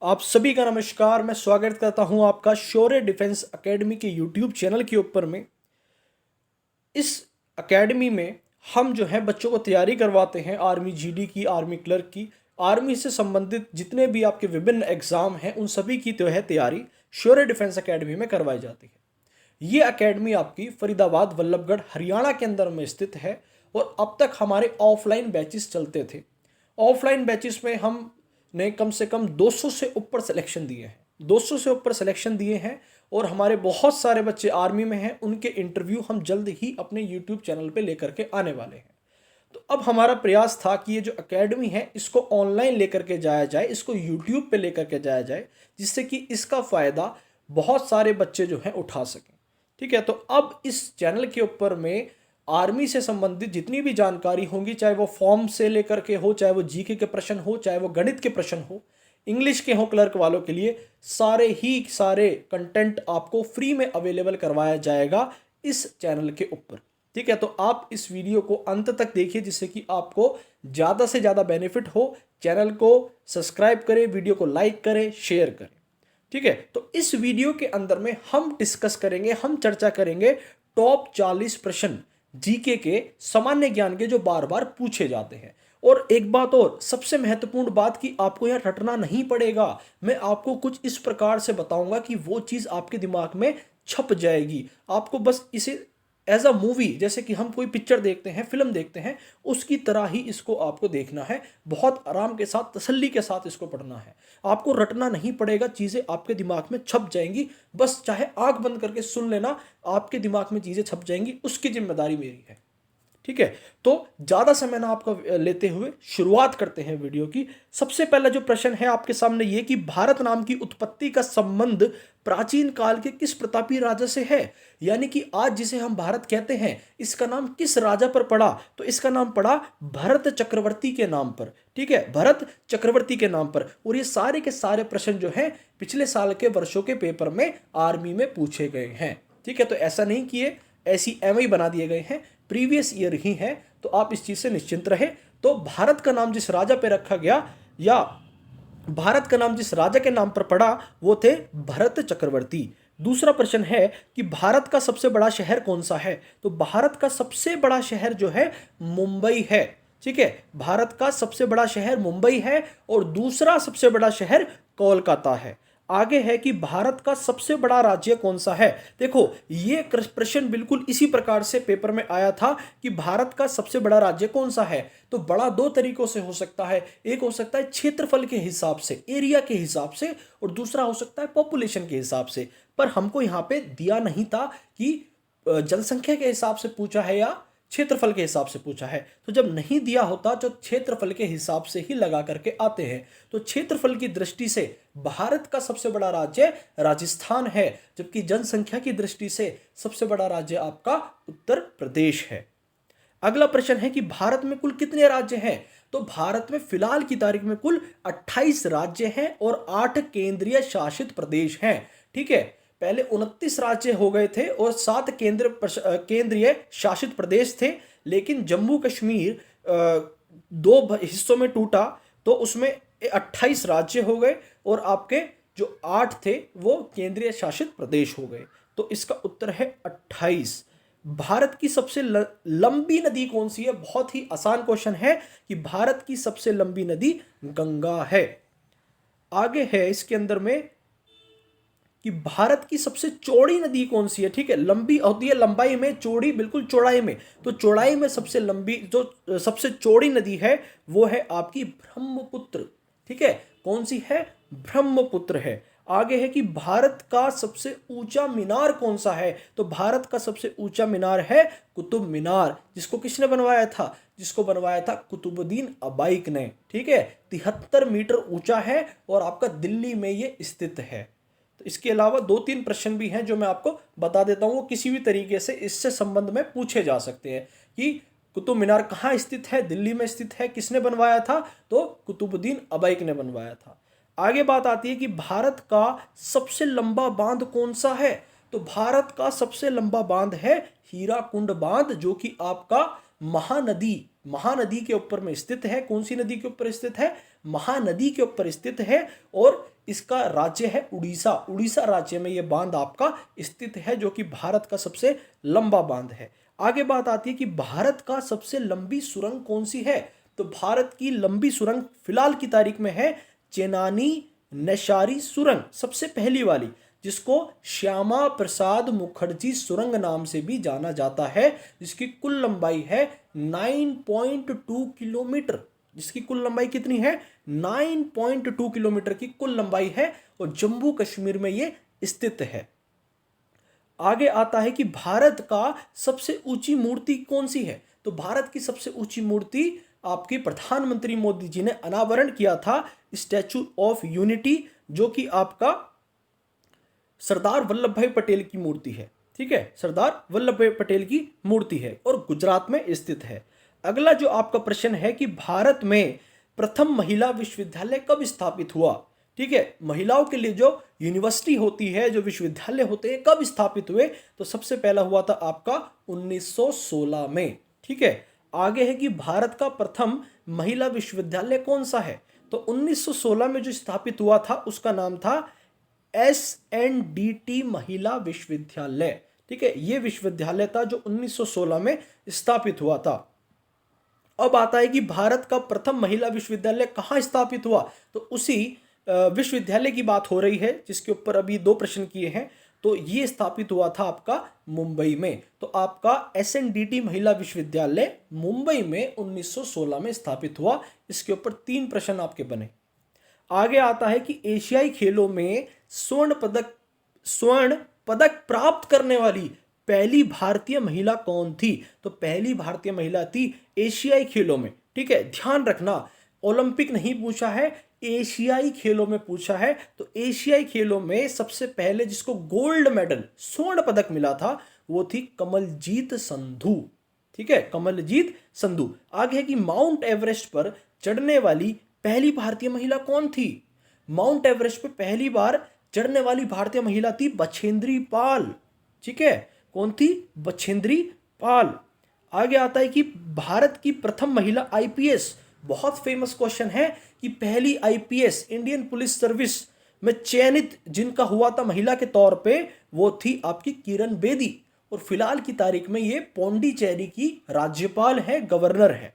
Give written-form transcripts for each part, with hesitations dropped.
आप सभी का नमस्कार। मैं स्वागत करता हूं आपका शौर्य डिफेंस एकेडमी के यूट्यूब चैनल के ऊपर में। इस एकेडमी में हम जो है बच्चों को तैयारी करवाते हैं आर्मी जीडी की, आर्मी क्लर्क की, आर्मी से संबंधित जितने भी आपके विभिन्न एग्जाम हैं उन सभी की जो है तैयारी शौर्य डिफेंस एकेडमी में करवाई जाती है। ये एकेडमी आपकी फरीदाबाद वल्लभगढ़ हरियाणा के अंदर में स्थित है और अब तक हमारे ऑफलाइन बैचेस चलते थे। ऑफलाइन बैचेस में हमने कम से कम 200 से ऊपर सिलेक्शन दिए हैं, 200 से ऊपर सिलेक्शन दिए हैं और हमारे बहुत सारे बच्चे आर्मी में हैं। उनके इंटरव्यू हम जल्द ही अपने यूट्यूब चैनल पे लेकर के आने वाले हैं। तो अब हमारा प्रयास था कि ये जो एकेडमी है इसको ऑनलाइन लेकर के जाया जाए, इसको यूट्यूब पे लेकर के जाया जाए, जिससे कि इसका फ़ायदा बहुत सारे बच्चे जो हैं उठा सकें। ठीक है, तो अब इस चैनल के ऊपर में आर्मी से संबंधित जितनी भी जानकारी होंगी, चाहे वो फॉर्म से लेकर के हो, चाहे वो जीके के प्रश्न हो, चाहे वो गणित के प्रश्न हो, इंग्लिश के हो क्लर्क वालों के लिए, सारे ही सारे कंटेंट आपको फ्री में अवेलेबल करवाया जाएगा इस चैनल के ऊपर। ठीक है, तो आप इस वीडियो को अंत तक देखिए जिससे कि आपको ज़्यादा से ज़्यादा बेनिफिट हो। चैनल को सब्सक्राइब करें, वीडियो को लाइक करें, शेयर करें। ठीक है, तो इस वीडियो के अंदर में हम डिस्कस करेंगे, हम चर्चा करेंगे टॉप 40 प्रश्न जीके के सामान्य ज्ञान के जो बार बार पूछे जाते हैं। और एक बात और, सबसे महत्वपूर्ण बात कि आपको यहाँ रटना नहीं पड़ेगा। मैं आपको कुछ इस प्रकार से बताऊंगा कि वो चीज़ आपके दिमाग में छप जाएगी। आपको बस इसे एज अ मूवी, जैसे कि हम कोई पिक्चर देखते हैं, फिल्म देखते हैं, उसकी तरह ही इसको आपको देखना है। बहुत आराम के साथ, तसल्ली के साथ इसको पढ़ना है। आपको रटना नहीं पड़ेगा, चीज़ें आपके दिमाग में छप जाएंगी। बस चाहे आंख बंद करके सुन लेना, आपके दिमाग में चीज़ें छप जाएंगी, उसकी जिम्मेदारी मेरी है। ठीक है, तो ज़्यादा समय ना आपका लेते हुए शुरुआत करते हैं वीडियो की। सबसे पहला जो प्रश्न है आपके सामने ये कि भारत नाम की उत्पत्ति का संबंध प्राचीन काल के किस प्रतापी राजा से है। यानी कि आज जिसे हम भारत कहते हैं, इसका नाम किस राजा पर पड़ा? तो इसका नाम पड़ा भरत चक्रवर्ती के नाम पर। ठीक है, भरत चक्रवर्ती के नाम पर। और ये सारे के सारे प्रश्न जो हैं पिछले साल के वर्षों के पेपर में आर्मी में पूछे गए हैं। ठीक है, तो ऐसा नहीं किए, ऐसी एमआई बना दिए गए हैं, प्रीवियस ईयर ही है, तो आप इस चीज से निश्चिंत रहे। तो भारत का नाम जिस राजा पे रखा गया, या भारत का नाम जिस राजा के नाम पर पड़ा, वो थे भरत चक्रवर्ती। दूसरा प्रश्न है कि भारत का सबसे बड़ा शहर कौन सा है। तो भारत का सबसे बड़ा शहर जो है मुंबई है। ठीक है, भारत का सबसे बड़ा शहर मुंबई है और दूसरा सबसे बड़ा शहर कोलकाता है। आगे है कि भारत का सबसे बड़ा राज्य कौन सा है। देखो, ये प्रश्न बिल्कुल इसी प्रकार से पेपर में आया था कि भारत का सबसे बड़ा राज्य कौन सा है। तो बड़ा दो तरीकों से हो सकता है। एक हो सकता है क्षेत्रफल के हिसाब से, एरिया के हिसाब से, और दूसरा हो सकता है पॉपुलेशन के हिसाब से। पर हमको यहाँ पे दिया नहीं था कि जनसंख्या के हिसाब से पूछा है या क्षेत्रफल के हिसाब से पूछा है। तो जब नहीं दिया होता तो क्षेत्रफल के हिसाब से ही लगा करके आते हैं। तो क्षेत्रफल की दृष्टि से भारत का सबसे बड़ा राज्य राजस्थान है, जबकि जनसंख्या की दृष्टि से सबसे बड़ा राज्य आपका उत्तर प्रदेश है। अगला प्रश्न है कि भारत में कुल कितने राज्य हैं। तो भारत में फिलहाल की तारीख में कुल 28 राज्य हैं और 8 केंद्रीय शासित प्रदेश हैं। ठीक है, पहले 29 राज्य हो गए थे और 7 केंद्रीय शासित प्रदेश थे, लेकिन जम्मू कश्मीर दो हिस्सों में टूटा तो उसमें 28 राज्य हो गए और आपके जो 8 थे वो केंद्रीय शासित प्रदेश हो गए। तो इसका उत्तर है 28। भारत की सबसे लंबी नदी कौन सी है? बहुत ही आसान क्वेश्चन है कि भारत की सबसे लंबी नदी गंगा है। आगे है इसके अंदर में कि भारत की सबसे चौड़ी नदी कौन सी है। ठीक है, लंबी होती है लंबाई में, चौड़ी बिल्कुल चौड़ाई में। तो चौड़ाई में सबसे लंबी जो सबसे चौड़ी नदी है वो है आपकी ब्रह्मपुत्र। ठीक है, कौन सी है? ब्रह्मपुत्र है। आगे है कि भारत का सबसे ऊंचा मीनार कौन सा है। तो भारत का सबसे ऊंचा मीनार है कुतुब मीनार, जिसको किसने बनवाया था? जिसको बनवाया था कुतुबुद्दीन अबाइक ने। ठीक है, 73 मीटर ऊंचा है और आपका दिल्ली में ये स्थित है। तो इसके अलावा 2-3 प्रश्न भी हैं जो मैं आपको बता देता हूँ, वो किसी भी तरीके से इससे संबंध में पूछे जा सकते हैं कि कुतुब मीनार कहाँ स्थित है, दिल्ली में स्थित है, किसने बनवाया था? तो कुतुबुद्दीन अबाइक ने बनवाया था। आगे बात आती है कि भारत का सबसे लंबा बांध कौन सा है। तो भारत का सबसे लंबा बांध है हीराकुंड बांध, जो कि आपका महानदी महानदी के ऊपर में स्थित है। कौन सी नदी के ऊपर स्थित है? महानदी के ऊपर स्थित है और इसका राज्य है उड़ीसा। उड़ीसा राज्य में यह बांध आपका स्थित है, जो कि भारत का सबसे लंबा बांध है। आगे बात आती है कि भारत का सबसे लंबी सुरंग कौन सी है? तो भारत की लंबी सुरंग फिलहाल की तारीख में है चेनानी नैशारी सुरंग, सबसे पहली वाली, जिसको श्यामा प्रसाद मुखर्जी सुरंग नाम से भी जाना जाता है, जिसकी कुल लंबाई है 9.2 किलोमीटर। जिसकी कुल लंबाई कितनी है? 9.2 किलोमीटर की कुल लंबाई है और जम्मू कश्मीर में ये स्थित है। आगे आता है कि भारत का सबसे ऊंची मूर्ति कौन सी है? तो भारत की सबसे ऊंची मूर्ति आपकी प्रधानमंत्री मोदी जी ने अनावरण किया था, स्टैचू ऑफ यूनिटी, जो कि आपका सरदार वल्लभ भाई पटेल की मूर्ति है। ठीक है, सरदार वल्लभ भाई पटेल की मूर्ति है और गुजरात में स्थित है। अगला जो आपका प्रश्न है कि भारत में प्रथम महिला विश्वविद्यालय कब स्थापित हुआ? ठीक है, महिलाओं के लिए जो यूनिवर्सिटी होती है, जो विश्वविद्यालय होते हैं, कब स्थापित हुए? तो सबसे पहला हुआ था आपका 1916 में। ठीक है, आगे है कि भारत का प्रथम महिला विश्वविद्यालय कौन सा है? तो 1916 में जो स्थापित हुआ था उसका नाम था SNDT महिला विश्वविद्यालय। ठीक है, यह विश्वविद्यालय था जो 1916 में स्थापित हुआ था। अब आता है कि भारत का प्रथम महिला विश्वविद्यालय कहाँ स्थापित हुआ? तो उसी विश्वविद्यालय की बात हो रही है जिसके ऊपर अभी 2 प्रश्न किए हैं। तो ये स्थापित हुआ था आपका मुंबई में। तो आपका SNDT महिला विश्वविद्यालय मुंबई में 1916 में स्थापित हुआ। इसके ऊपर 3 प्रश्न आपके बने। आगे आता है कि एशियाई खेलों में स्वर्ण पदक प्राप्त करने वाली पहली भारतीय महिला कौन थी? तो पहली भारतीय महिला थी एशियाई खेलों में। ठीक है, ध्यान रखना, ओलंपिक नहीं पूछा है, एशियाई खेलों में पूछा है। तो एशियाई खेलों में सबसे पहले जिसको गोल्ड मेडल, स्वर्ण पदक मिला था, वो थी कमलजीत संधू। ठीक है, कमलजीत संधू। आगे है कि माउंट एवरेस्ट पर चढ़ने वाली पहली भारतीय महिला कौन थी? माउंट एवरेस्ट पर पहली बार चढ़ने वाली भारतीय महिला थी बछेंद्री पाल। ठीक है, कौन थी? बछेंद्री पाल। आगे आता है कि भारत की प्रथम महिला IPS, बहुत फेमस क्वेश्चन है कि पहली IPS इंडियन पुलिस सर्विस में चयनित जिनका हुआ था महिला के तौर पे, वो थी आपकी किरण बेदी। और फिलहाल की तारीख में ये पौंडीचेरी की राज्यपाल है, गवर्नर है।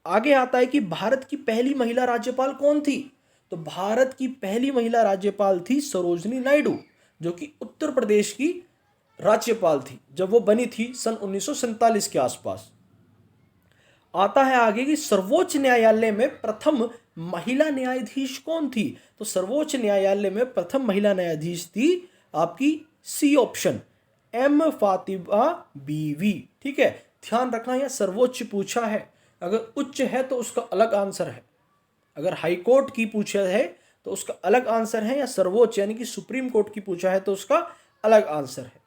आगे आता है कि भारत की पहली महिला राज्यपाल कौन थी? तो भारत की पहली महिला राज्यपाल थी सरोजनी नायडू, जो कि उत्तर प्रदेश की राज्यपाल थी जब वो बनी थी सन 1947 के आसपास। आता है आगे कि सर्वोच्च न्यायालय में प्रथम महिला न्यायाधीश कौन थी? तो सर्वोच्च न्यायालय में प्रथम महिला न्यायाधीश थी आपकी C ऑप्शन, M फातिमा बीवी। ठीक है, ध्यान रखना, यह सर्वोच्च पूछा है। अगर उच्च है तो उसका अलग आंसर है, अगर हाई कोर्ट की पूछा है तो उसका अलग आंसर है, या सर्वोच्च यानी कि सुप्रीम कोर्ट की पूछा है तो उसका अलग आंसर है।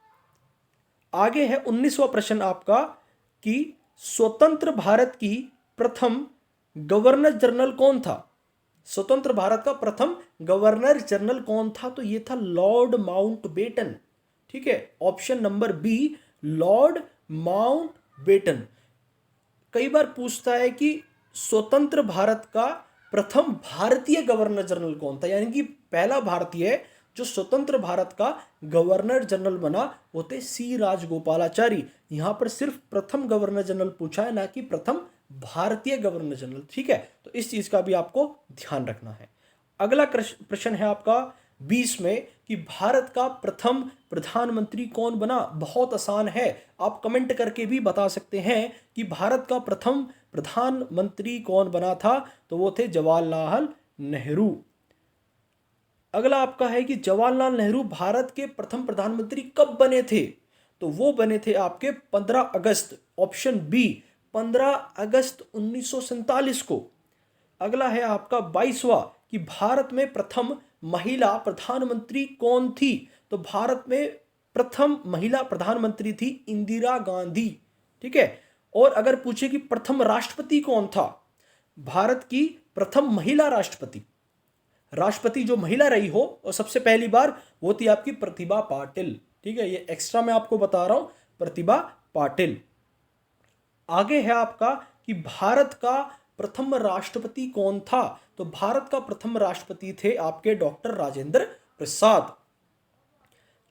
आगे है 19वां प्रश्न आपका कि स्वतंत्र भारत की प्रथम गवर्नर जनरल कौन था? स्वतंत्र भारत का प्रथम गवर्नर जनरल कौन था? तो यह था लॉर्ड माउंटबेटन। ठीक है, option number B, Lord Mountbatten. कई बार पूछता है कि स्वतंत्र भारत का प्रथम भारतीय गवर्नर जनरल कौन था, यानी कि पहला भारतीय जो स्वतंत्र भारत का गवर्नर जनरल बना वो थे C राजगोपालाचारी। यहां पर सिर्फ प्रथम गवर्नर जनरल पूछा है, ना कि प्रथम भारतीय गवर्नर जनरल। ठीक है, तो इस चीज का भी आपको ध्यान रखना है। अगला प्रश्न है आपका 20 में कि भारत का प्रथम प्रधानमंत्री कौन बना? बहुत आसान है, आप कमेंट करके भी बता सकते हैं कि भारत का प्रथम प्रधानमंत्री कौन बना था। तो वो थे जवाहरलाल नेहरू। अगला आपका है कि जवाहरलाल नेहरू भारत के प्रथम प्रधानमंत्री कब बने थे? तो वो बने थे आपके 15 अगस्त, ऑप्शन B, 15 अगस्त 1947 को। अगला है आपका 22वां कि भारत में प्रथम महिला प्रधानमंत्री कौन थी? तो भारत में प्रथम महिला प्रधानमंत्री थी इंदिरा गांधी। ठीक है, और अगर पूछे कि प्रथम राष्ट्रपति कौन था, भारत की प्रथम महिला राष्ट्रपति जो महिला रही हो और सबसे पहली बार, वो थी आपकी प्रतिभा पाटिल। ठीक है, ये एक्स्ट्रा मैं आपको बता रहा हूं, प्रतिभा पाटिल। आगे है आपका कि भारत का प्रथम राष्ट्रपति कौन था? तो भारत का प्रथम राष्ट्रपति थे आपके डॉक्टर राजेंद्र प्रसाद।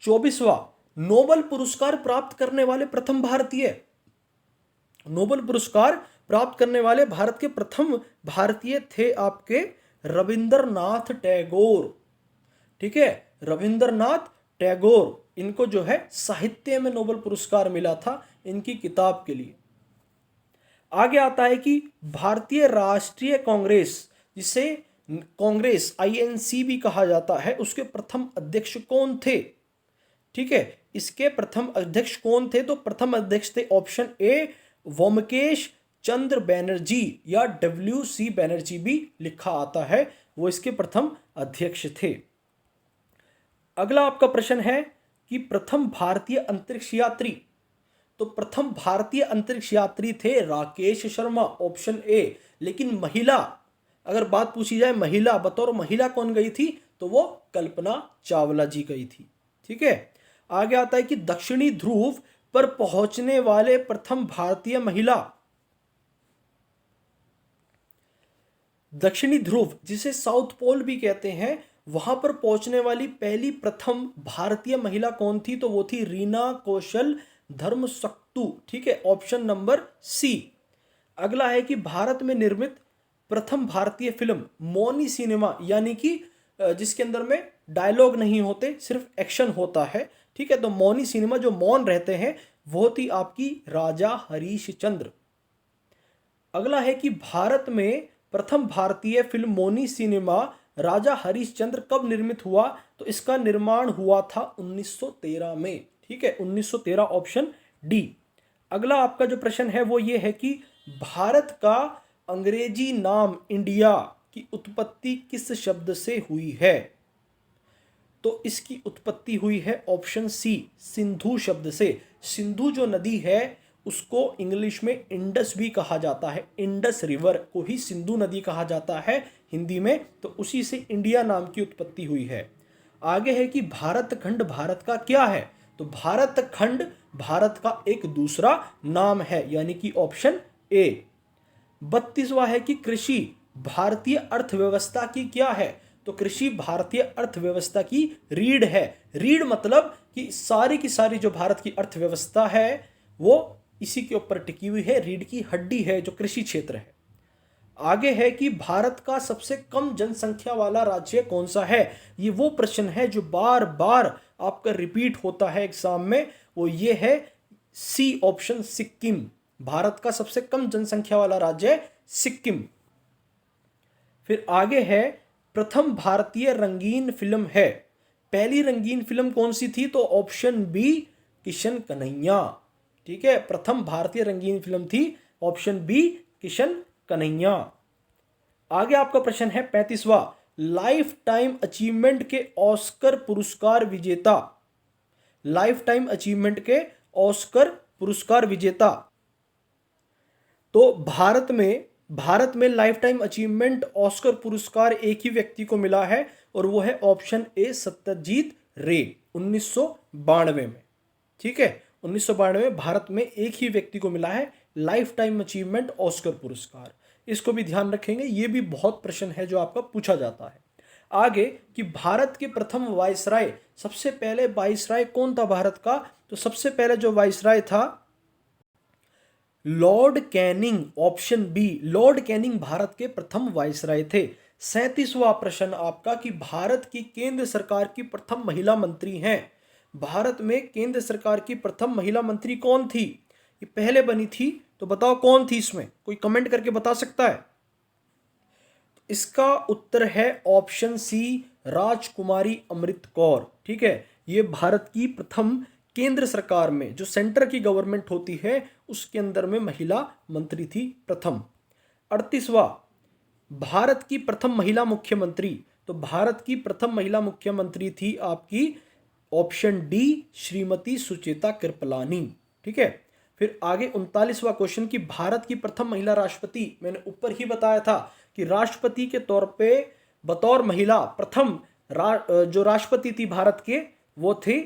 24वां, नोबेल पुरस्कार प्राप्त करने वाले प्रथम भारतीय। नोबेल पुरस्कार प्राप्त करने वाले भारत के प्रथम भारतीय थे आपके रविंद्रनाथ टैगोर। ठीक है, रविंद्रनाथ टैगोर, इनको जो है साहित्य में नोबेल पुरस्कार मिला था इनकी किताब के लिए। आगे आता है कि भारतीय राष्ट्रीय कांग्रेस, जिसे कांग्रेस आईएनसी भी कहा जाता है, उसके प्रथम अध्यक्ष कौन थे? ठीक है, इसके प्रथम अध्यक्ष कौन थे? तो प्रथम अध्यक्ष थे ऑप्शन ए वोमकेश चंद्र बैनर्जी, या WC बैनर्जी भी लिखा आता है, वो इसके प्रथम अध्यक्ष थे। अगला आपका प्रश्न है कि प्रथम भारतीय अंतरिक्ष यात्री। तो प्रथम भारतीय अंतरिक्ष यात्री थे राकेश शर्मा, ऑप्शन ए। लेकिन महिला, अगर बात पूछी जाए महिला, बतौर महिला कौन गई थी? तो वो कल्पना चावला जी गई थी। ठीक है, आगे आता है कि दक्षिणी ध्रुव पर पहुंचने वाले प्रथम भारतीय महिला। दक्षिणी ध्रुव, जिसे साउथ पोल भी कहते हैं, वहां पर पहुंचने वाली पहली प्रथम भारतीय महिला कौन थी? तो वो थी रीना कौशल धर्मसक्तु। ठीक है, ऑप्शन नंबर सी। अगला है कि भारत में निर्मित प्रथम भारतीय फिल्म मौनी सिनेमा, यानी कि जिसके अंदर में डायलॉग नहीं होते, सिर्फ एक्शन होता है। ठीक है, तो मौनी सिनेमा, जो मौन रहते हैं, वो थी आपकी राजा हरीशचंद्र। अगला है कि भारत में प्रथम भारतीय फिल्म मौनी सिनेमा राजा हरीशचंद्र कब निर्मित हुआ? तो इसका निर्माण हुआ था 1913 में। ठीक है, 1913, ऑप्शन डी। अगला आपका जो प्रश्न है वो ये है कि भारत का अंग्रेजी नाम इंडिया की उत्पत्ति किस शब्द से हुई है? तो इसकी उत्पत्ति हुई है ऑप्शन सी, सिंधु शब्द से। सिंधु जो नदी है उसको इंग्लिश में इंडस भी कहा जाता है, इंडस रिवर को ही सिंधु नदी कहा जाता है हिंदी में, तो उसी से इंडिया नाम की उत्पत्ति हुई है। आगे है कि भारत खंड भारत का क्या है? तो भारत खंड भारत का एक दूसरा नाम है, यानी कि ऑप्शन ए। 32वां है कि कृषि भारतीय अर्थव्यवस्था की क्या है? तो कृषि भारतीय अर्थव्यवस्था की रीढ़ है। रीढ़ मतलब कि सारी की सारी जो भारत की अर्थव्यवस्था है वो इसी के ऊपर टिकी हुई है, रीढ़ की हड्डी है जो कृषि क्षेत्र है। आगे है कि भारत का सबसे कम जनसंख्या वाला राज्य कौन सा है? ये वो प्रश्न है जो बार बार आपका रिपीट होता है एग्जाम में, वो ये है सी, ऑप्शन सिक्किम। भारत का सबसे कम जनसंख्या वाला राज्य है सिक्किम। फिर आगे है प्रथम भारतीय रंगीन फिल्म है। पहली रंगीन फिल्म कौन सी थी? तो ऑप्शन बी, किशन कन्हैया। ठीक है, प्रथम भारतीय रंगीन फिल्म थी ऑप्शन बी, किशन कन्हैया। आगे आपका प्रश्न है 35वां, लाइफ टाइम अचीवमेंट के ऑस्कर पुरस्कार विजेता। लाइफ टाइम अचीवमेंट के ऑस्कर पुरस्कार विजेता। तो भारत में लाइफ टाइम अचीवमेंट ऑस्कर पुरस्कार एक ही व्यक्ति को मिला है, और वो है ऑप्शन ए, सत्यजीत रे, 1992 में। ठीक है, 1992 में भारत में एक ही व्यक्ति को मिला है लाइफ टाइम अचीवमेंट ऑस्कर पुरस्कार। इसको भी ध्यान रखेंगे, ये भी बहुत प्रश्न है जो आपका पूछा जाता है। आगे कि भारत के प्रथम वायसराय, सबसे पहले वायसराय कौन था भारत का? तो सबसे पहले जो वायसराय था Lord Canning, option B, Lord Canning Bharat के प्रथम वायसराय थे। 37वां प्रश्न आपका कि भारत की केंद्र सरकार की प्रथम महिला मंत्री हैं। भारत में केंद्र सरकार की प्रथम महिला मंत्री कौन थी? ये पहले बनी थी, तो बताओ कौन थी इसमें? कोई कमेंट करके बता सकता है? इसका उत्तर है ऑप्शन सी, राजकुमारी अमृत कौर। ठीक है, ये भारत की प्रथम केंद्र सरकार में, जो सेंटर की गवर्नमेंट होती है, उसके अंदर में महिला मंत्री थी प्रथम। 38वां, भारत की प्रथम महिला मुख्यमंत्री। तो भारत की प्रथम महिला मुख्यमंत्री थी आपकी ऑप्शन डी, श्रीमती सुचेता कृपलानी। ठीक है, फिर आगे 39वां क्वेश्चन कि भारत की प्रथम महिला राष्ट्रपति, मैंने ऊपर ही बताया था कि राष्ट्रपति के तौर पे बतौर महिला प्रथम जो राष्ट्रपति थी भारत के, वो थे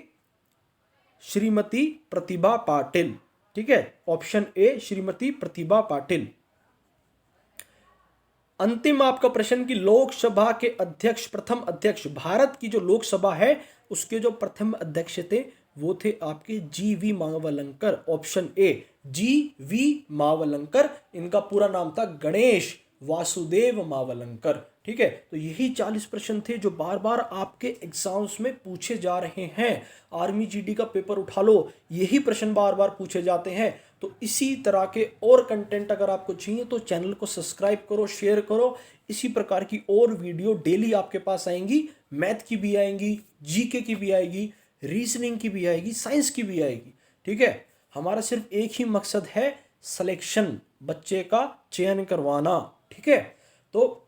श्रीमती प्रतिभा पाटिल। ठीक है, ऑप्शन ए, श्रीमती प्रतिभा पाटिल। अंतिम आपका प्रश्न कि लोकसभा के अध्यक्ष, प्रथम अध्यक्ष, भारत की जो लोकसभा है उसके जो प्रथम अध्यक्ष थे वो थे आपके G.V.. Mavalankar. Option A, G.V.. Mavalankar. इनका पूरा नाम था गणेश वासुदेव मावलंकर। ठीक है, तो यही 40 प्रश्न थे जो बार बार आपके एग्जाम्स में पूछे जा रहे हैं। आर्मी जीडी का पेपर उठा लो, यही प्रश्न बार बार पूछे जाते हैं। तो इसी तरह के और कंटेंट अगर आपको चाहिए तो चैनल को सब्सक्राइब करो, शेयर करो। इसी प्रकार की और वीडियो डेली आपके पास आएंगी। मैथ की भी आएंगी, जीके की भी आएगी, रीजनिंग की भी आएगी, साइंस की भी आएगी। ठीक है, हमारा सिर्फ एक ही मकसद है, सिलेक्शन, बच्चे का चयन करवाना। ठीक है, तो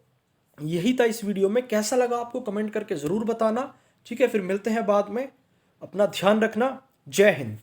यही था इस वीडियो में। कैसा लगा आपको कमेंट करके ज़रूर बताना। ठीक है, फिर मिलते हैं बाद में। अपना ध्यान रखना। जय हिंद।